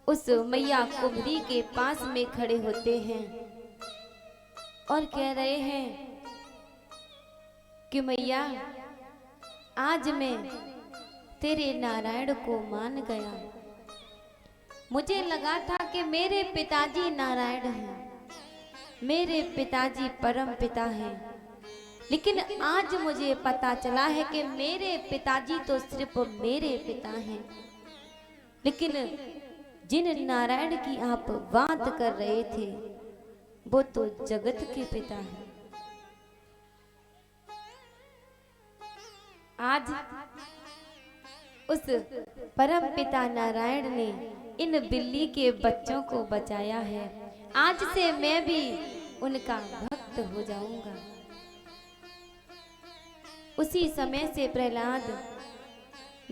उस मैया कुंभरी के पास में खड़े होते हैं और कह रहे हैं कि मैया आज मैं तेरे नारायण को मान गया। मुझे लगा था कि मेरे पिताजी नारायण हैं, मेरे पिताजी परम पिता हैं, लेकिन आज मुझे पता चला है कि मेरे पिताजी तो सिर्फ मेरे पिता हैं, लेकिन जिन नारायण की आप बात कर रहे थे वो तो जगत के पिता हैं। आज उस परम पिता नारायण ने इन बिल्ली के बच्चों को बचाया है। आज से मैं भी उनका भक्त हो जाऊंगा। उसी समय से प्रहलाद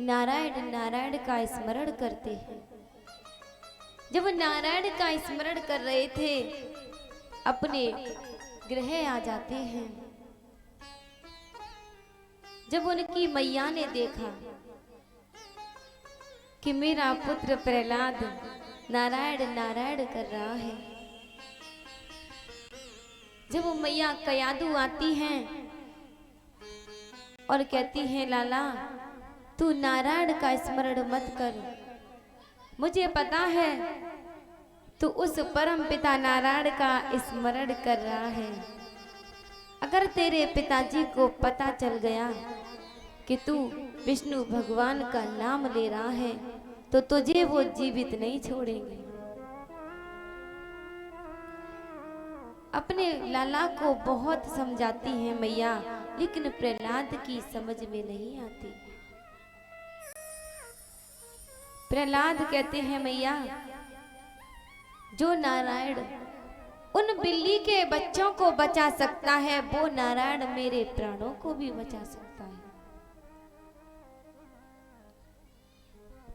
नारायण नारायण का स्मरण करते हैं। जब नारायण का स्मरण कर रहे थे अपने गृह आ जाते हैं। जब उनकी मैया ने देखा कि मेरा पुत्र प्रहलाद नारायण नारायण कर रहा है, जब वो मैया कयादू आती हैं और कहती हैं लाला तू नारायण का स्मरण मत कर, मुझे पता है तू उस परम पिता नारायण का स्मरण कर रहा है। अगर तेरे पिताजी को पता चल गया कि तू विष्णु भगवान का नाम ले रहा है तो तुझे वो जीवित नहीं छोड़ेंगे। अपने लाला को बहुत समझाती है मैया, लेकिन प्रहलाद की समझ में नहीं आती। प्रहलाद कहते हैं मैया जो नारायण उन बिल्ली के बच्चों को बचा सकता है वो नारायण मेरे प्राणों को भी बचा सकता है।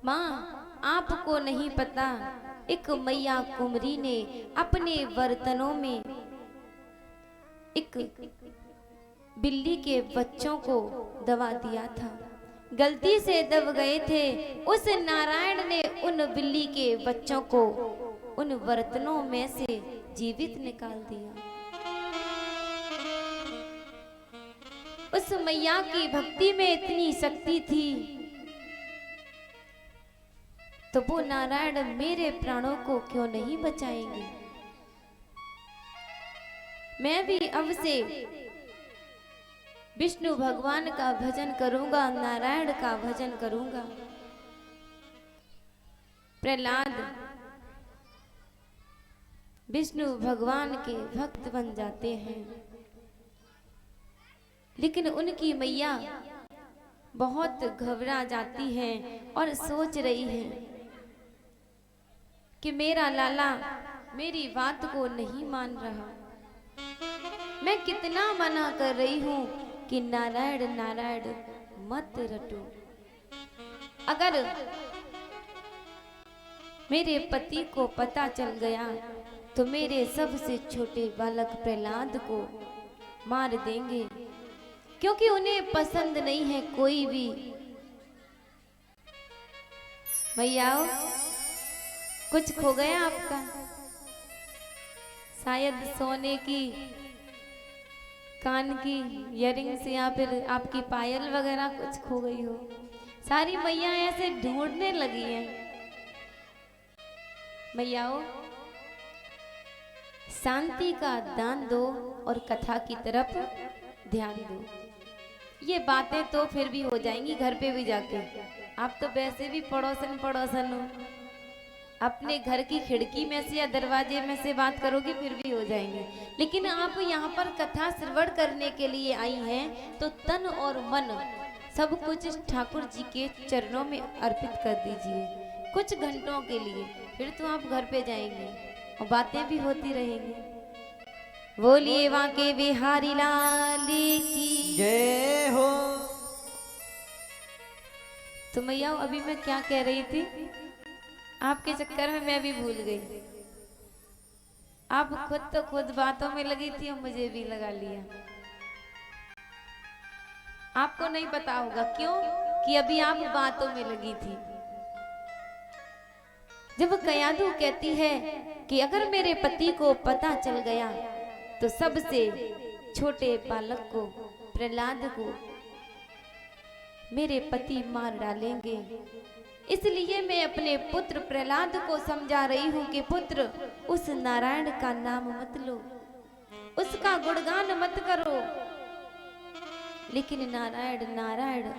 माँ आपको नहीं पता, एक मैया कुंवरी ने अपने बर्तनों में एक बिल्ली के बच्चों को दबा दिया था, गलती से दब गए थे। उस नारायण ने उन बिल्ली के बच्चों को उन बर्तनों में से जीवित निकाल दिया। उस मैया की भक्ति में इतनी शक्ति थी तो वो नारायण मेरे प्राणों को क्यों नहीं बचाएंगे। मैं भी अब से विष्णु भगवान का भजन करूंगा, नारायण का भजन करूंगा। प्रहलाद विष्णु भगवान के भक्त बन जाते हैं, लेकिन उनकी मैया बहुत घबरा जाती है और सोच रही है कि मेरा लाला मेरी बात को नहीं मान रहा। मैं कितना मना कर रही हूं कि नारायण नारायण मत रटो। अगर मेरे पति को पता चल गया तो मेरे सबसे छोटे बालक प्रहलाद को मार देंगे, क्योंकि उन्हें पसंद नहीं है कोई भी। भैया कुछ खो गया आपका, शायद सोने की कान की इयरिंग्स या फिर आपकी पायल वगैरह कुछ खो गई हो। सारी मैया ऐसे ढूंढने लगी हैं। मैयाओ शांति का दान दो और कथा की तरफ ध्यान दो। ये बातें तो फिर भी हो जाएंगी घर पे भी जाके। आप तो वैसे भी पड़ोसन पड़ोसन हो, अपने घर की खिड़की में से या दरवाजे में से बात करोगी फिर भी हो जाएंगे, लेकिन आप यहाँ पर कथा श्रवण करने के लिए आई हैं तो तन और मन सब कुछ ठाकुर जी के चरणों में अर्पित कर दीजिए कुछ घंटों के लिए, फिर तो आप घर पे जाएंगे और बातें भी होती रहेंगी। बोलिए वाके बिहारी लाल की जय हो। तो मैया अभी मैं क्या कह रही थी, आपके चक्कर में मैं भी भूल गई। आप खुद तो खुद बातों में लगी थी और मुझे भी लगा लिया। आपको नहीं पता होगा क्यों कि अभी आप बातों में लगी थी। जब कयाधु कहती है कि अगर मेरे पति को पता चल गया तो सबसे छोटे बालक को, प्रहलाद को मेरे पति मार डालेंगे, इसलिए मैं अपने पुत्र प्रहलाद को समझा रही हूं कि पुत्र, उस नारायण का नाम मत लो, उसका गुणगान मत करो, लेकिन नारायण नारायण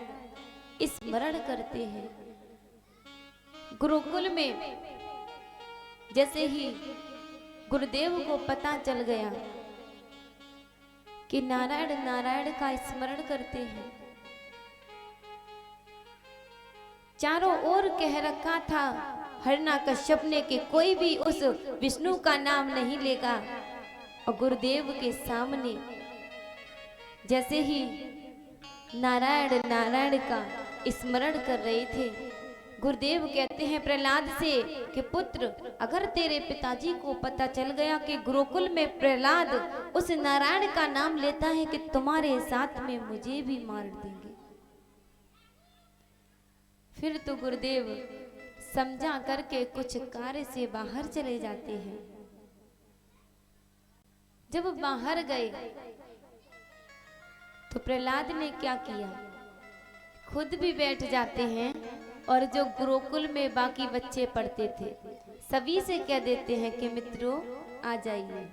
स्मरण करते हैं। गुरुकुल में जैसे ही गुरुदेव को पता चल गया कि नारायण नारायण का स्मरण करते हैं, चारों ओर कह रखा था हिरण्यकश्यप ने कि कोई भी उस विष्णु का नाम नहीं लेगा, और गुरुदेव के सामने जैसे ही नारायण नारायण का स्मरण कर रहे थे, गुरुदेव कहते हैं प्रहलाद से कि पुत्र, अगर तेरे पिताजी को पता चल गया कि गुरुकुल में प्रहलाद उस नारायण का नाम लेता है कि तुम्हारे साथ में मुझे भी मार देंगे। फिर तो गुरुदेव समझा करके कुछ कार्य से बाहर चले जाते हैं। जब बाहर गए तो प्रहलाद ने क्या किया, खुद भी बैठ जाते हैं और जो गुरुकुल में बाकी बच्चे पढ़ते थे सभी से कह देते हैं कि मित्रों आ जाइए।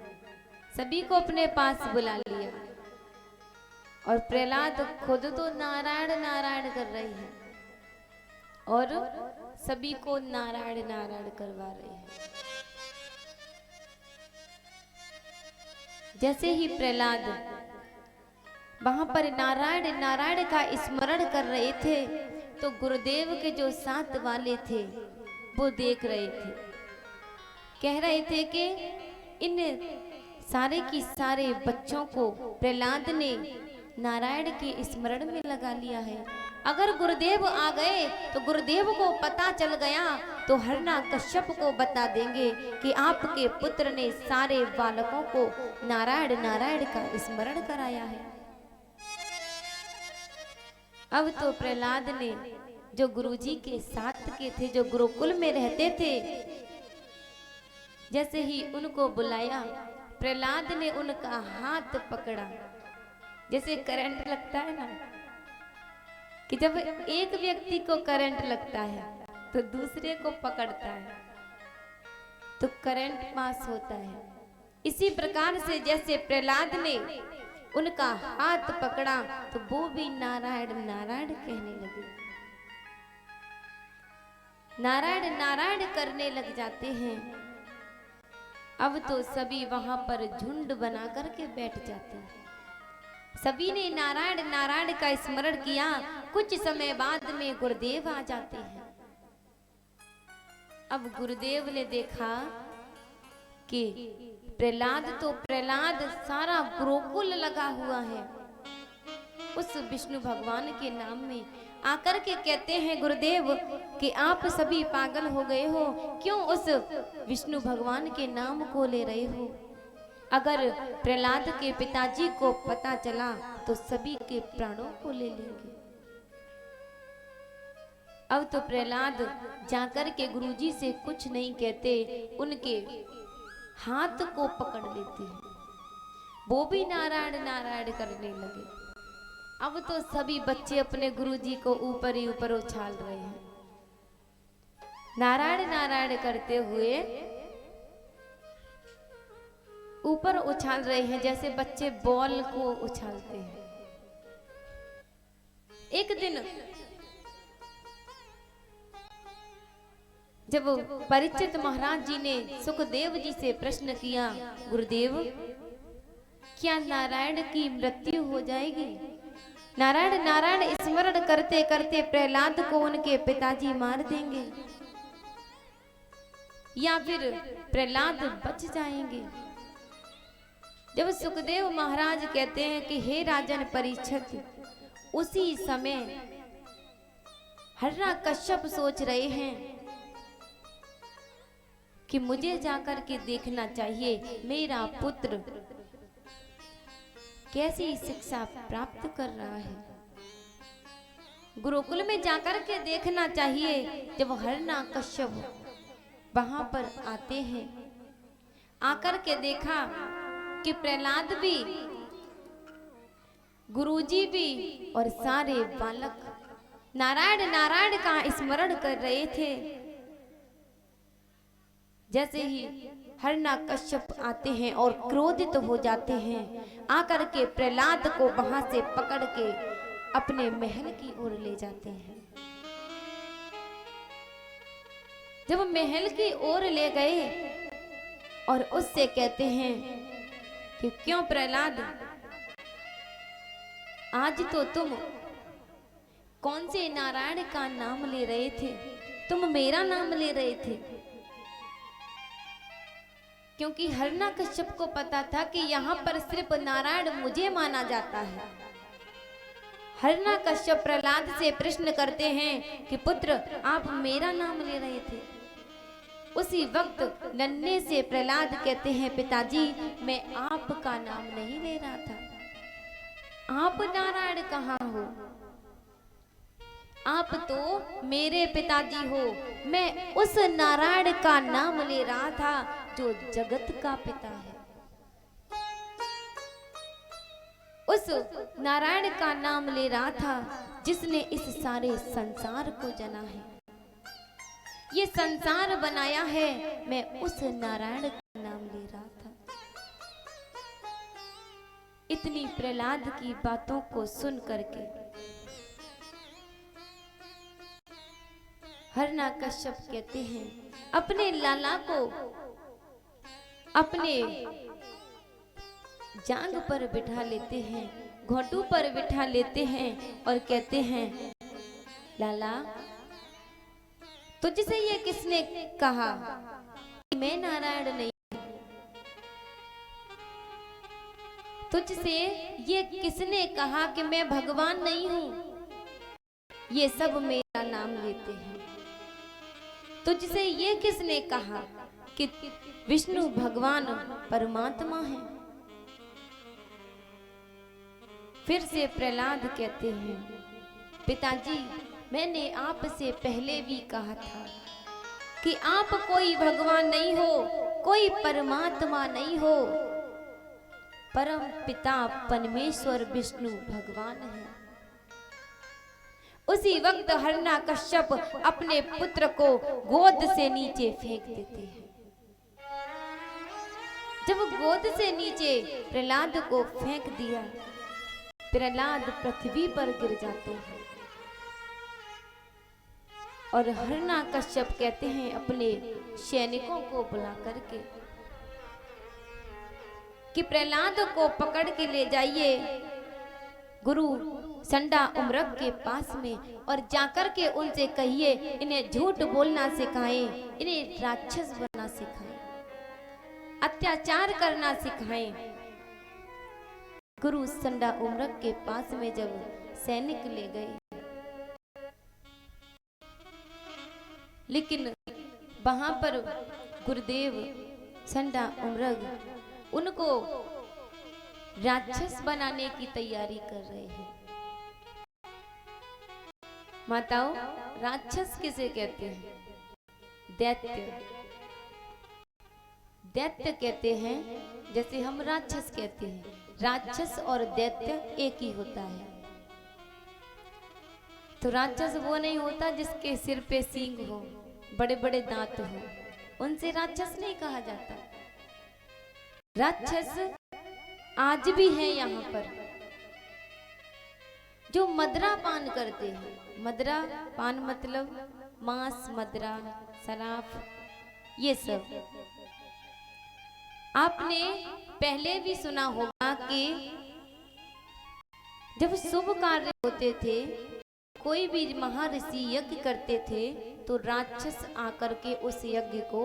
सभी को अपने पास बुला लिया और प्रहलाद खुद तो नारायण नारायण कर रही है और सभी को नारायण नारायण करवा रहे हैं। जैसे ही प्रहलाद वहां पर नारायण नारायण का स्मरण कर रहे थे तो गुरुदेव के जो साथ वाले थे वो देख रहे थे, कह रहे थे कि इन सारे की सारे बच्चों को प्रहलाद ने नारायण के स्मरण में लगा लिया है। अगर गुरुदेव आ गए तो गुरुदेव को पता चल गया तो हिरण्यकश्यप को बता देंगे कि आपके पुत्र ने सारे बालकों को नारायण नारायण का स्मरण कराया है। अब तो प्रहलाद ने जो गुरुजी के साथ के थे, जो गुरुकुल में रहते थे, जैसे ही उनको बुलाया प्रहलाद ने उनका हाथ पकड़ा। जैसे करंट लगता है ना, कि जब एक व्यक्ति को करंट लगता है तो दूसरे को पकड़ता है तो करंट पास होता है। इसी प्रकार से जैसे प्रहलाद ने उनका हाथ पकड़ा तो वो भी नारायण नारायण कहने लगे, नारायण नारायण करने लग जाते हैं। अब तो सभी वहां पर झुंड बना करके बैठ जाते हैं। सभी ने नारायण नारायण का स्मरण किया। कुछ समय बाद में गुरुदेव आ जाते हैं। अब गुरुदेव ने देखा कि प्रहलाद सारा गुरुकुल लगा हुआ है उस विष्णु भगवान के नाम में। आकर के कहते हैं गुरुदेव कि आप सभी पागल हो गए हो, क्यों उस विष्णु भगवान के नाम को ले रहे हो? अगर प्रहलाद के पिताजी को पता चला तो सभी के प्राणों को ले लेंगे। अब तो प्रहलाद जाकर के गुरुजी से कुछ नहीं कहते, उनके हाथ को पकड़ लेते हैं। वो भी नारायण नारायण करने लगे। अब तो सभी बच्चे अपने गुरुजी को ऊपर ही ऊपर उछाल रहे हैं, नारायण नारायण करते हुए ऊपर उछाल रहे हैं, जैसे बच्चे बॉल को उछालते हैं। एक दिन जब परीक्षित महाराज जी ने सुखदेव जी से प्रश्न किया, गुरुदेव क्या नारायण की मृत्यु हो जाएगी? नारायण नारायण स्मरण करते करते प्रहलाद को उनके पिताजी मार देंगे या फिर प्रहलाद बच जाएंगे? जब सुखदेव महाराज कहते हैं कि हे राजन परीक्षित, उसी समय हिरण्यकश्यप सोच रहे हैं कि मुझे जाकर के देखना चाहिए मेरा पुत्र कैसी शिक्षा प्राप्त कर रहा है। गुरुकुल में जाकर के देखना चाहिए। जब हिरण्यकश्यप वहां पर आते हैं। आकर के देखा कि प्रहलाद भी, गुरुजी भी और सारे बालक नारायण नारायण का स्मरण कर रहे थे। जैसे ही हिरण्यकश्यप आते हैं और क्रोधित हो जाते हैं, आकर के प्रहलाद को वहां से पकड़ के अपने महल की ओर ले जाते हैं। जब महल की ओर ले गए और उससे कहते हैं कि क्यों प्रहलाद, आज तो तुम कौन से नारायण का नाम ले रहे थे, तुम मेरा नाम ले रहे थे। क्योंकि हिरण्यकश्यप को पता था कि यहाँ पर सिर्फ नारायण मुझे माना जाता है। हिरण्यकश्यप प्रहलाद से प्रश्न करते हैं कि पुत्र, आप मेरा नाम ले रहे थे। उसी वक्त नन्हे से प्रहलाद कहते हैं, पिताजी मैं आपका नाम नहीं ले रहा था, आप नारायण कहाँ हो, आप तो मेरे पिताजी हो। मैं उस नारायण का नाम ले रहा था जो जगत का पिता है, उस नारायण का नाम ले रहा था जिसने इस सारे संसार को जना है, ये संसार बनाया है। मैं उस नारायण का नाम ले रहा था। इतनी प्रहलाद की बातों को सुन करके हिरण्यकश्यप कहते हैं, अपने लाला को अपने जांग पर बिठा लेते हैं, घोटू पर बिठा लेते हैं और कहते हैं, लाला तुझसे ये किसने कहा कि मैं नारायण नहीं, तुझसे ये किसने कहा कि मैं भगवान नहीं हूं। ये सब मेरा नाम लेते हैं। तुझसे ये किसने कहा कि विष्णु भगवान परमात्मा है। फिर से प्रहलाद कहते हैं, पिताजी मैंने आपसे पहले भी कहा था कि आप कोई भगवान नहीं हो, कोई परमात्मा नहीं हो, परम पिता परमेश्वर विष्णु भगवान है। उसी वक्त हिरण्यकश्यप अपने पुत्र को गोद से नीचे फेंक देते हैं। जब गोद से नीचे प्रहलाद को फेंक दिया, प्रहलाद पृथ्वी पर गिर जाते हैं और हिरण्यकश्यप कहते हैं अपने सैनिकों को बुला करके कि प्रहलाद को पकड़ के ले जाइए गुरु संडा उम्रक के पास में और जाकर के उनसे कहिए इन्हें झूठ बोलना सिखाएं, इन्हें राक्षस बनना सिखाएं, अत्याचार करना सिखाएं। गुरु संडा उम्रक के पास में जब सैनिक ले गए, लेकिन वहां पर गुरुदेव संडा उम्रक उनको राक्षस बनाने की तैयारी कर रहे हैं। माताओं, राक्षस किसे कहते हैं? दैत्य। दैत्य कहते हैं, जैसे हम राक्षस कहते हैं। राक्षस और दैत्य एक ही होता है। तो राक्षस वो नहीं होता जिसके सिर पे सींग हो, बड़े बड़े दांत हो, उनसे राक्षस नहीं कहा जाता। राक्षस आज भी है यहाँ पर जो मदरा पान करते हैं। मदरा पान मतलब मांस, मदरा, शराब, ये सब। आपने पहले भी सुना होगा कि जब शुभ कार्य होते थे, कोई भी महर्षि यज्ञ करते थे, तो राक्षस आकर के उस यज्ञ को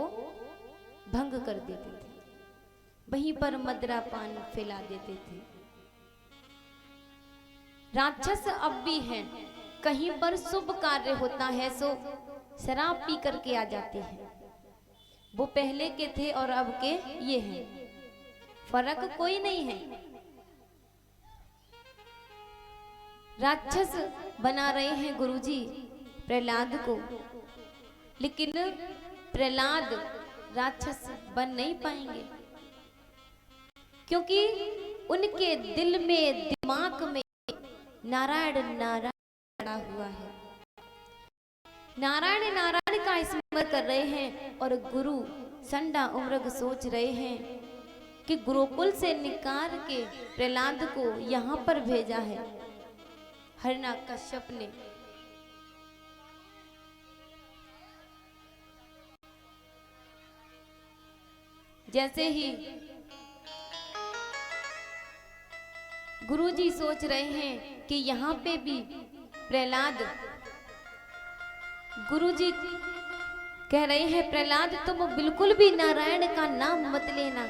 भंग कर देते थे, वहीं पर मदरा पान फैला देते थे। राक्षस अब भी हैं, कहीं पर शुभ कार्य होता है सो शराब पी करके आ जाते हैं। वो पहले के थे और अब के ये हैं, फर्क कोई नहीं है। राक्षस बना रहे हैं गुरुजी प्रहलाद को, लेकिन प्रहलाद राक्षस बन नहीं पाएंगे, क्योंकि उनके दिल में, दिमाग में नारायण नारायण पड़ा हुआ है। नारायण नारायण का स्मरण कर रहे हैं और गुरु संडा उम्रग सोच रहे हैं कि गुरुकुल से निकाल के प्रहलाद को यहाँ पर भेजा है हिरण्यकश्यप ने। जैसे ही गुरुजी सोच रहे हैं कि यहाँ पे भी प्रहलाद, गुरुजी कह रहे हैं प्रहलाद तुम बिल्कुल भी नारायण का नाम मत लेना,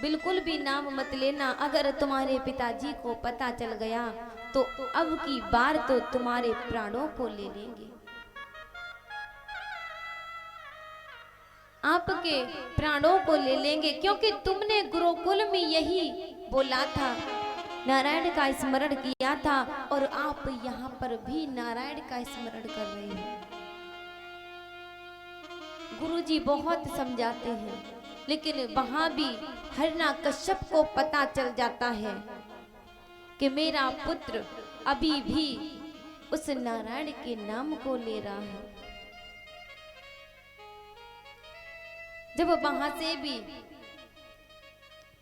बिल्कुल भी नाम मत लेना। अगर तुम्हारे पिताजी को पता चल गया तो अब की बार तो तुम्हारे प्राणों को ले लेंगे, आपके प्राणों को ले लेंगे, क्योंकि तुमने गुरुकुल में यही बोला था, नारायण का स्मरण किया था और आप यहाँ पर भी नारायण का स्मरण कर रहे हैं। गुरुजी बहुत समझाते हैं, लेकिन वहां भी हिरण्यकश्यप को पता चल जाता है कि मेरा पुत्र अभी भी उस नारायण के नाम को ले रहा है। जब वहां से भी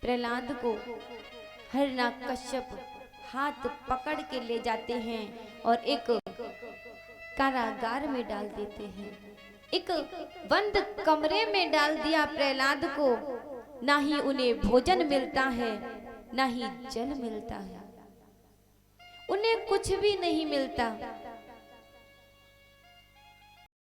प्रहलाद को हिरण्यकश्यप हाथ पकड़ के ले जाते हैं और एक कारागार में डाल देते हैं, एक बंद कमरे में डाल दिया प्रहलाद को। ना ही उन्हें भोजन मिलता है, ना ही जल मिलता है, उन्हें कुछ भी नहीं मिलता।